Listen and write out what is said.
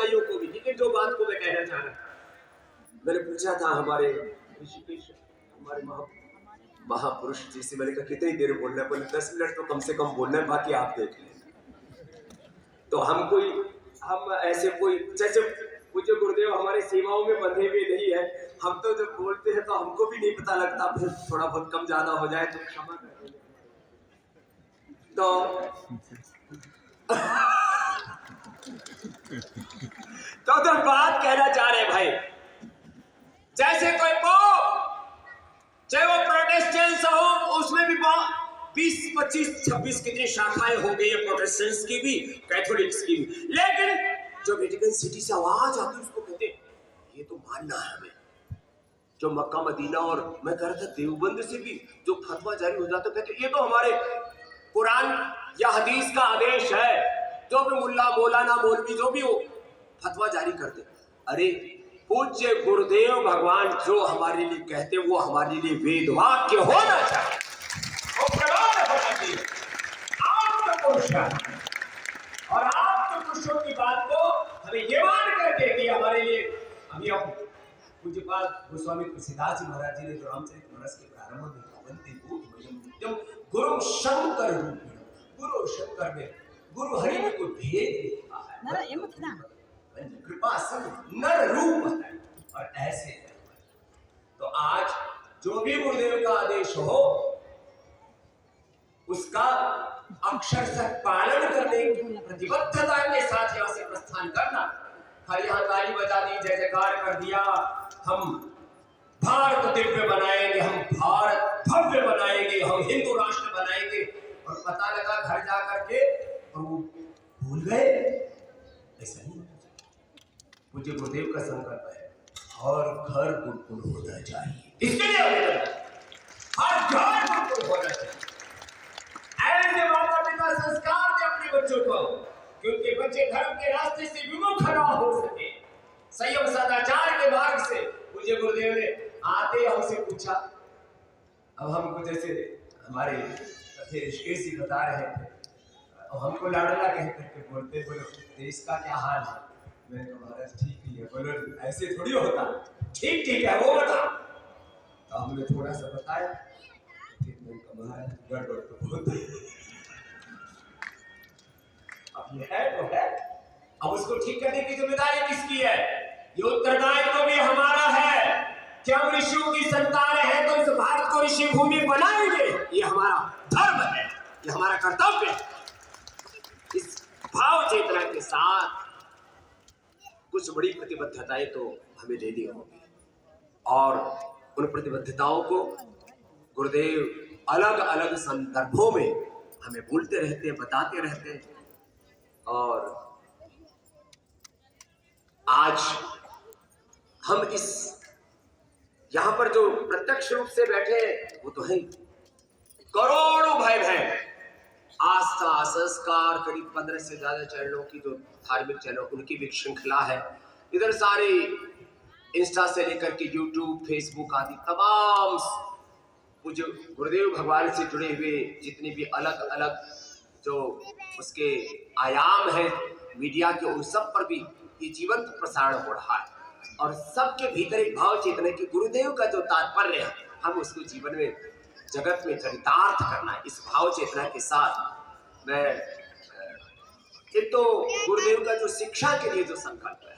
ईसाइयों को भी। लेकिन जो बात को मैं कहना चाह रहा था, मैंने पूछा था हमारे ऋषिकेश हमारे महापुरुष जी से, मैंने कहा कितनी देर बोलना है? बोले 10 मिनट तो कम से कम बोलना है, बाकी आप देख लें। तो हम ऐसे कोई जैसे पूज्य गुरुदेव हमारे सेवाओं में बंधे हुए नहीं है, हम तो जब बोलते हैं तो हमको भी नहीं पता लगता, फिर थोड़ा बहुत कम ज्यादा हो जाए तो क्षमा कर दें। तो बात कहना चाह रहे भाई, जैसे कोई चाहे वो प्रोटेस्टेंट्स हो, उसमें भी 20, 25, 26 कितनी शाखाएं हो गई है, प्रोटेस्टेंट्स की भी, कैथोलिक्स की भी। लेकिन जो वेटिकन सिटी से आवाज आती है उसको कहते ये तो मानना है हमें। जो मक्का मदीना और मैं कह रहा था देवबंद से भी जो फतवा जारी हो जाता, कहते ये तो हमारे कुरान या हदीस का आदेश है। जो भी मुल्ला मौलाना मौलवी जो भी हो फतवा जारी करते, अरे पूज्य गुरुदेव भगवान जो हमारे लिए कहते वो हमारे लिए वेद वाक्य होना चाहिए, वो प्रमाण होना चाहिए। और आप पुरुषों की बात को हमें ये मान करके कि हमारे लिए अभी अब पूज्यपाद गोस्वामी तुलसीदास जी महाराज जी ने जो रामचरितमानस के प्रारंभ में गुरु शंकर गुरु शंकर में गुरु हरि में कोई भेद लिखा है, कृपा सब नर रूप है। और ऐसे तो आज जो भी गुरुदेव का आदेश हो उसका अक्षरशः पालन करने की प्रतिबद्धता के साथ यहाँ से प्रस्थान करना। हर यहाँ ताली बजा दी, जय जयकार कर दिया, हम भारत दिव्य बनाएंगे, हम भारत भव्य बनाएंगे, हम हिंदू राष्ट्र बनाएंगे, और पता लगा घर जा करके और वो भूल गए। ऐसा नहीं, मुझे गुरुदेव का संकल्प है हर घर गुरुकुल होना चाहिए। इसके लिए हर घर गुरुकुल होना चाहिए। ऐसे माता पिता संस्कार दे अपने बच्चों को कि उनके बच्चे धर्म के रास्ते से विमुख न हो सके, संयम सदाचार के मार्ग से। मुझे गुरुदेव ने आते हमसे पूछा, अब हमको जैसे हमारे ऋषिकेश जी बता रहे थे, हमको लाडला कहते बोलते, बोलो देश का क्या हाल है? मैंने कहा महाराज ठीक ही है। बोलो ऐसे थोड़ी होता, ठीक ठीक है वो बता। तो हमने थोड़ा सा बताया, फिर मैंने कहा महाराज गड़बड़ तो बहुत है। अब ये है तो है, अब उसको ठीक करने की जिम्मेदारी किसकी है? ये उत्तरदायित्व तो भी हमारा है कि हम ऋषियों की संतान है तो इस भारत को ऋषि भूमि बनाएंगे। ये हमारा धर्म है, ये हमारा कर्तव्य है। इस भाव चेतना के साथ कुछ बड़ी प्रतिबद्धताएं तो हमें लेनी होगी, और उन प्रतिबद्धताओं को गुरुदेव अलग अलग संदर्भों में हमें बोलते रहते हैं, बताते रहते हैं। और आज हम इस यहां पर जो प्रत्यक्ष रूप से बैठे हैं वो तो है करोड़ों भाई बहन, आस्था संस्कार करीब 15 से ज्यादा चैनलों की जो धार्मिक चैनल उनकी भी श्रृंखला है। इधर सारे इंस्टा से लेकर के यूट्यूब फेसबुक आदि तमाम पूज्य गुरुदेव भगवान से जुड़े हुए जितने भी अलग अलग जो उसके आयाम हैं मीडिया के, उन सब पर भी ये जीवंत प्रसारण हो रहा है। और सबके भीतर एक भाव चेतना की गुरुदेव का जो तात्पर्य है हम उसको जीवन में जगत में चरितार्थ करना है। इस भाव चेतना के साथ मैं एक तो गुरुदेव का जो शिक्षा के लिए जो संकल्प है